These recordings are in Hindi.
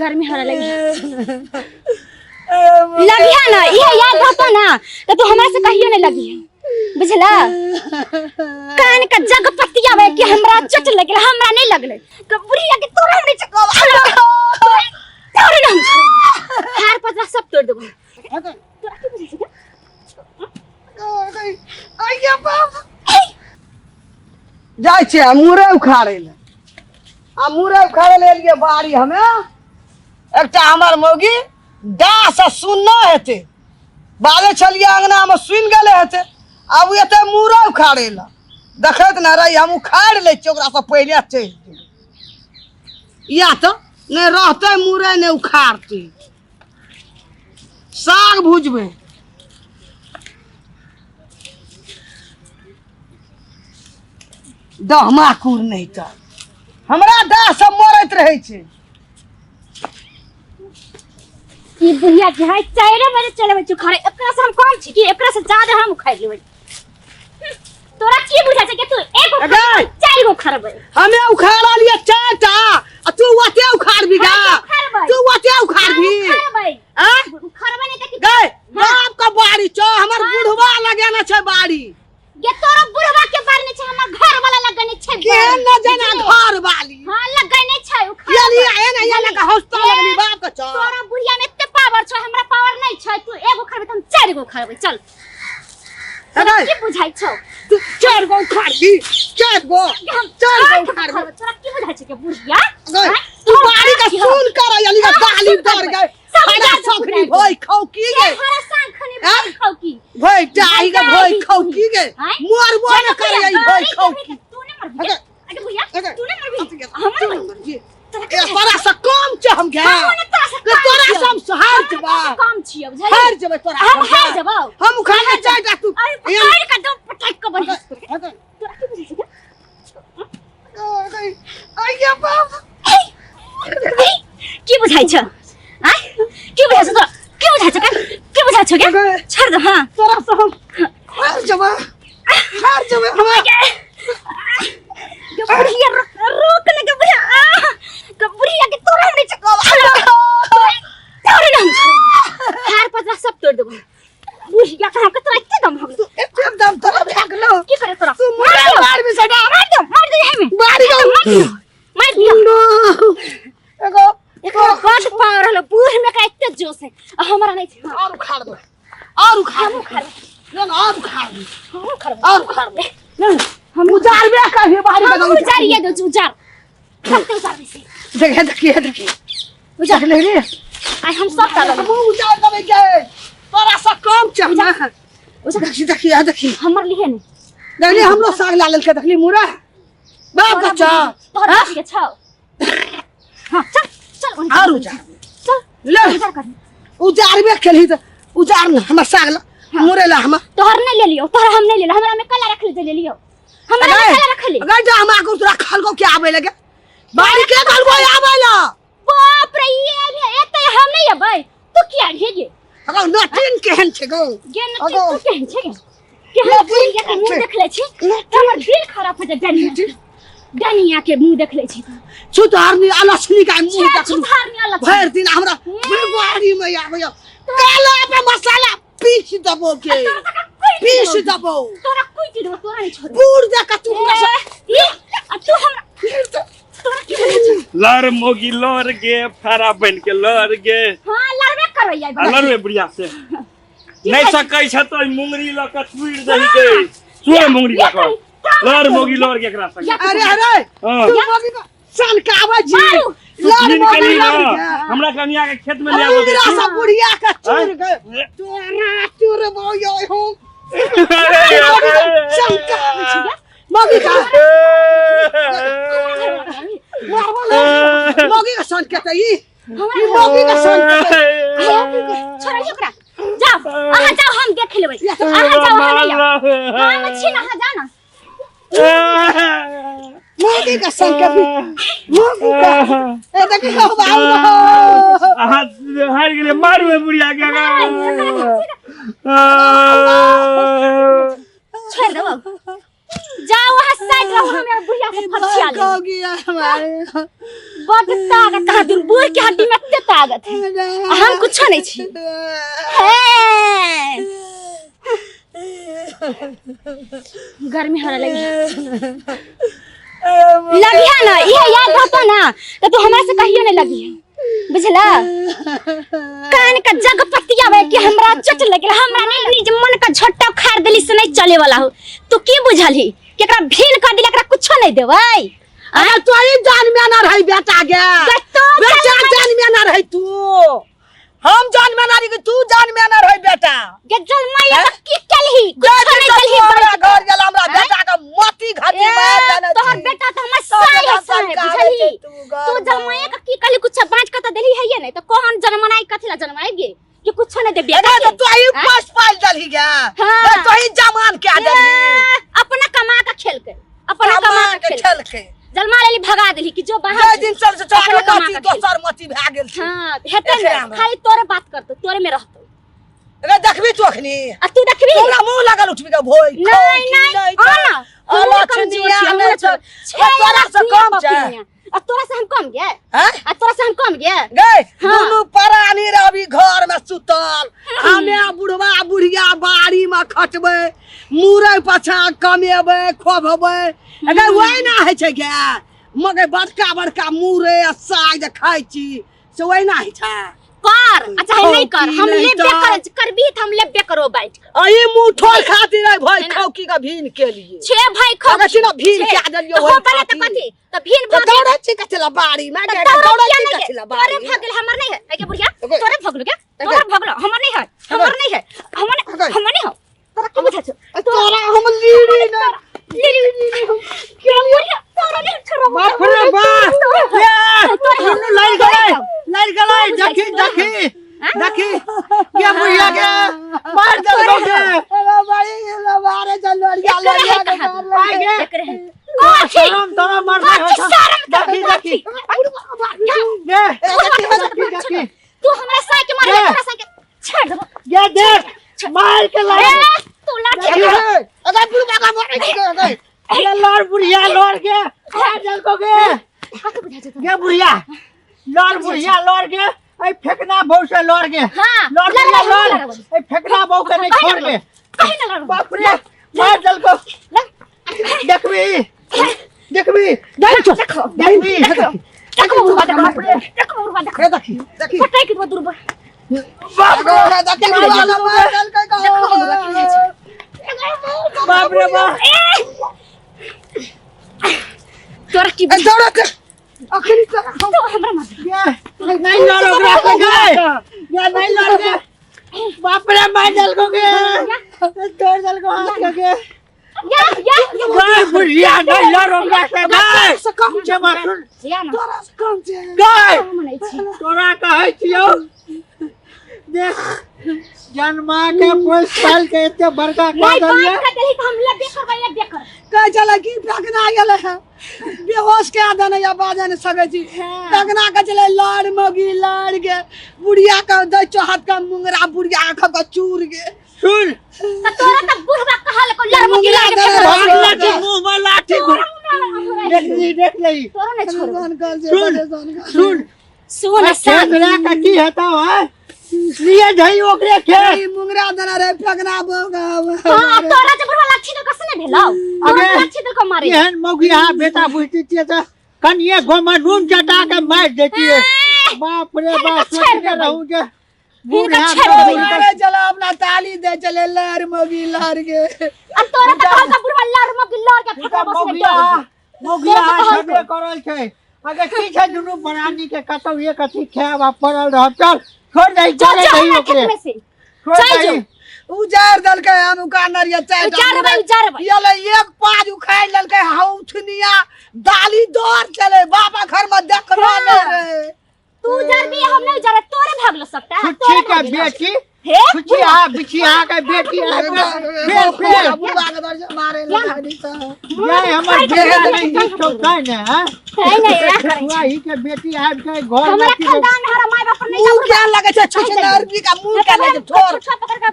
गर्मी हो लगी लगिया ना ये याद रहता ना तो तू हमरा से कहियो नहीं लगी बुझला कान का जग पतिया में कि हमरा चट लगल हमरा नहीं लगले तो बुढ़िया के तोरा नहीं चको तोरा ना हार पत्रा सब तोड़ देबो तोरा की बुझै छै आइया बाप जाय छै मुरे उखाड़े ले आ मुरे उखाड़े ले लिए बाड़ी हमें एकटा हमर मौगी दास सुनना हेते बाजे छलिए अंगना में सुन गेले हेते अब एते मुरे उखाड़े ले देखत न रही हम उखाड़ ले छी ओकरा से पहिले चल या तो ने रहते मुरे ने उखाड़ते साग भुजबे दहमाकुर नहीं तो हमरा दाह सब मरत रहे छे ई बुढ़िया के है 4 बजे चलबे छु खरे एकरा से हम कम छी कि एकरा से ज्यादा हम खाइ लेबै तोरा की बुझा छै कि तू एगो 4 गो खरबै हमें उखाड़ा लिए 4 टा तू वते उखाड़ भी गा तू वते उखाड़ भी खरबै हां खरबै नहीं त कि गए बाप का बाड़ी छ हमर बुढ़वा लगाना छै बाड़ी ये तोरा बुढ़वा के बारे में छै हमर घर वाला लगने छै के न जना घर वाली हां लगने छै उखाड़ ये ना ये लगा हॉस्टल लगनी बाप का छ तोरा बुढ़िया में एते पावर छै हमरा पावर नहीं छै तू एगो खरबै त हम 4 गो खरबै चल तोरा की बुझाइ छौ तू 4 गो उखाड़ दी 4 गो उखाड़ तोरा की बुझाइ छै के बुढ़िया तू बाड़ी का सुन कर यानी का गाली डर गए सारा सखरी भई खौकी गे हरा सांग खने खौकी भई डाही का भई खौकी गे मोर बोल कर आई भई खौकी तू ने मर अरे भैया तू ने मर हमर मर तोरा से कम छ हम गे तोरा से हम हार जबा कम छियो बुझाइ हार जबे तोरा हम हार जबो हम खाना चाहता तू अरे का दम पटक के बन तोरा की बुझै छै आइया बाप की बुझाइ छ आ की बुझाइ छ तोरा की बुझाइ छ की बुझाइ छ के छोड़ दे हां तोरा से हम हार जबे हम बुढ़िया रोक ले के बुढ़िया बुढ़िया के तोरा नहीं चको तोरा ना हार पत्रा सब तोड़ देबो बुढ़िया कहां के तोरा इतना दम हो गलो एकदम दम तोरा भाग लो की करे तोरा तू मार भी सदा मार दे हमें मार दियो एगो बहुत पावर हलो बूढ़ में का इतना जोश है हमारा नहीं था और उखाड़ दो और उखाड़ ना और उखाड़ दे हम उजार में कहिए बाहर का उजार ये दो उजार सब उजार से देखिए उजार ले रे आई हम सब डाल हम उजार देबे के तोरा से कम चना देखिए हमर लिए नहीं देखली हम लोग साग लाल के देखली मुरा बाप बच्चा तोरा के छाओ हां चल और उजार चल ले उजार कर उजार में खेली तो उजार ना हम साग ला मुरे ला हम तोहर नहीं ले लियो तोहर हम नहीं ले हमरा में कला रख ले लियो हमरा में कला रख ले अगर जा हम आको तोरा खल को क्या आवे लगे बाड़ी के खल को आवे ला बाप रे ये एते हम नहीं अबै तू क्या भेजे अगर नटिन केहन छे गो गे नटिन तू केहन छे के हम बुढ़िया के मुंह देख ले छी हमर दिल खराब हो जाय डनिया के मुंह देख ले छी सुधारनी आलसनी का मुंह देख सुधारनी आलस भर दिन हमरा बाड़ी में आवे काला पे मसाला पीस दबो के पीस दबो तोरा कोई चीज तोरा नहीं छोड़ बूढ़ जा का तू ये तू हमरा तोरा की लर मोगी लर गे फारा बन के लर गे हां लड़बे करैया लड़बे बुढ़िया से नहीं सकै छ तो मुंगरी ल के छुड़ दही के सोए मुंगरी ल के लर मोगी लर के एकरा संग अरे तू मोगी का सन कावा जी लर मोगी हमरा कनिया के खेत में ले आबो दे मेरा सब बुढ़िया का चूर गए तोरा चूर बोयो हो सन कावा जी मोगी का मोगी का सन कहते ई मोगी का सन छोड़ा ओकरा जाओ आहा जाओ हम देख लेबै आहा जाओ हम नहीं हां मच्छी ना जाना मोगी का सन कभी मोगी का ए देखो बाऊ हां हार गेले मारवे बुढ़िया के छोड़ दो जाओ वहां साइड रहो हमें बुढ़िया से फसिया ले हो गया हमारे बड़ ताकत कहाँ दिन बुढ़ के हड्डी में एते ताकत है हम कुछ नहीं छी गर्मी होने लगी है ना ये याद रहता ना तो तू हमरा से कहियो नहीं लगी बुझला कान का जग पतिया बे कि हमरा चट लगल हमरा नहीं लगी जे मन का झट्टा खार देली से नहीं चले वाला हो तू की बुझलही कि एकरा भीन कर दिला एकरा कुछो नहीं देबै अरे तोरी जान में ना रही बेटा गे बेटा जान में ना रही तू हम जान में ना रही तू जान में ना रही बेटा के जल मैया की कलही कुछो नहीं कलही घर गेल हमरा बेटा का मोती घाटी में जाने तोहर बेटा तो हमर साई है बुझली तू जल मैया का की कलही कुछ बांट के तो देली है ये नहीं तो कोहन जन्मनाई कथला जन्माई गे कि कुछो नहीं दे बेटा तो तू आई पास पाल दलही गे तो ही जमान के दलही अपना कमा का खेल के अपना कमा का खेल के जलमा लेली भगा देली कि जो बाहर दिन चल से चार मती दोसर मती भा गेल छी हां हेते खाली तोरे बात करतो तोरे में रहतो रे देखबी तू अखनी आ तू देखबी तोरा मुंह लागल उठबी के भोई नहीं आना अलग कमजोर नहीं छ तोरा से कम छ आ तोरा से हम कम गे हैं आ तोरा से हम कम गे गए दुनु परानी रवि घर में सुतल हमें बुढ़वा बुढ़िया बाड़ी में खटबे मुरै पछा कमेबे खोबबे अगर वही ना है छे गे मगे बड़का बड़का मुरै आ साग खाइ छी से वही ना है छे कर अच्छा है नहीं कर हम लेबे करबी त हम लेबे करो बैठ अई मुठो खातिर भाई खौकी का भीन के लिए छे भाई खौ अगर सिना भीन के दलियो हो पहले त कथि त भीन भाग दौड़े छी कथला बाड़ी में गे दौड़े छी कथला बाड़ी तोरे भागल हमर नहीं है के बुढ़िया तोरे भगलो के तोरे भगलो हमर नहीं है हमर नहीं है हमर नहीं हो तोरा की बुझा छ तोरा हम लीड़ी ना लीड़ी क्या बुढ़िया तोरा नहीं छोरो बाप रे बाप ये लड़ गए देखी ये बुढ़िया के मार दल दोगे ए बड़ी लवारे जलड़िया लड़िया के शर्म तोरा मार दे देखी ये तू हमरा साई के मारे तोरा साई के छेड़ दो ये देख मार के लड़ तू लाठी अगर बुढ़िया का मार ये लड़ बुढ़िया लड़ के मार दल दोगे ये बुढ़िया लड़ के ए फेंकना बहु से लड़ के लड़ ए फेंकना बहु के नहीं छोड़ के कहीं ना लड़ बाप रे मार दल को देखबी देखो मुर्गा देखो देखी पटाई के दूर बाप रे देखी वाला मार दल के बाप रे बाप तोरा की दौड़त अखनी तो हमरा मार ये नहीं लड़ो के गए ये नहीं लड़ के बाप रे मार दल को के तोड़ दल को हाथ के या बुढ़िया नहीं लड़ो के गए कम छे मार या ना तोरा से कम छे गए मनै छी तोरा कहै छियौ देख जन्मा के 5 साल के एते बड़का कर दिया हम लेबे कर कह चला की पगना गेल है बेहोश के आदन या बाजन सके छी पगना के चले लाड़ मगी लाड़ के बुढ़िया का द चहत का मुंगरा बुढ़िया आंख का चूर के सुन त तोरा त बुढ़वा कहल को लड़मो गिला के मुंह में लाठी देख ली तोरा नहीं सुन सुन मेरा कटी हता है लिए धई ओकरे के मुंगरा दना रे पगना बोगा हां तोरा जे बुढ़वा लाठी तो कसने भेलौ अबे लाठी तो मारे एहन मौगिया बेटा बुझती छिए त कनिए गोमा नून चटा के मार देती है बाप रे बाप सोच के रहूं जे बुढ़ा मारे चला अपना ताली दे चले लहर मोगी लहर के अब तोरा त कहल बुढ़वा लहर मोगी लहर के फटा बस में मौगिया छबे करल छै अगर की छै दुनु बनानी के कतौ एक अथी खावा पड़ल रह चल छोड़ दई चले नहीं ओकरे चल जो उजार दल के हम का नरिया चाय उजार भाई ये ले एक पाज उखाड़ लेल के हौथनिया दाली दौर चले बाबा घर में देखना रे तू उजार भी हम नहीं उजार तोरे भागलो सकता तोरे का बेटी हे बिछिया के बेटी फेर बुढ़वा के दर से मारे ले ये हमर बेटा नहीं चौका ने हां नहीं वही के बेटी आब के घर हमरा खानदान हरा माय जगह पर नहीं मुंह क्या लगे छे छे नरबी का मुंह क्या लगे छोड़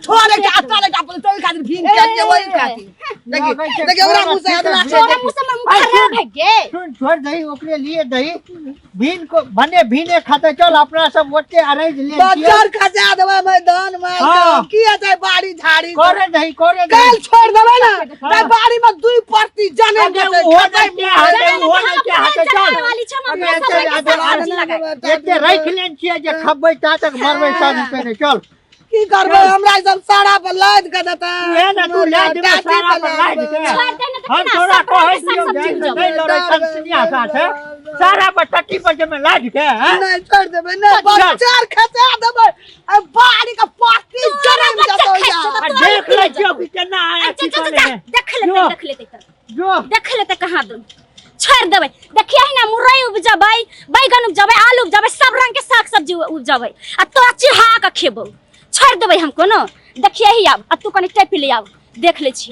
छोड़ के आता ले अपन तो खातिर भीन के के वही खातिर देखिए ओरा मुंह से अदला छोड़ा मुंह से मुंह खराब है गे सुन छोड़ दही ओकरे लिए दही भीन को बने भीने खाते चल अपना सब ओटे अरेंज ले बच्चर खजा देबे मैदान में की है बाड़ी झाड़ी करे दही कल छोड़ देबे ना ते बाड़ी में 2 प्रति जने के वो नहीं क्या हाथे चल वाली छमा एते रख लेन छिए जे खबै ता तक मरबै शादी पे चल की करबे हमरा सब सारा पर लाद के देता ए ना तू लाद दे सारा पर लाद के हम थोड़ा कहै छियो नहीं लड़ै संसनिया साथे सारा पर टट्टी पर में लाद के नहीं छोड़ देबे ना बच्चर खचा देबे बाड़ी का पार्टी जने में जातो यार देख ले जो कि केना आया की करे देख लेते जो देख लेते कहां दो छोड़ देबे देखिए ही ना मुरई उपजाबै बैगन उपजाबै आलू उपजाबै सब रंग के साग सब्जी उपजाबै आ तोरा चिढ़ा के खेबो छोड़ देबे हमको न देखिए ही आब आ तू कनी टाइप ले आब देख ले छी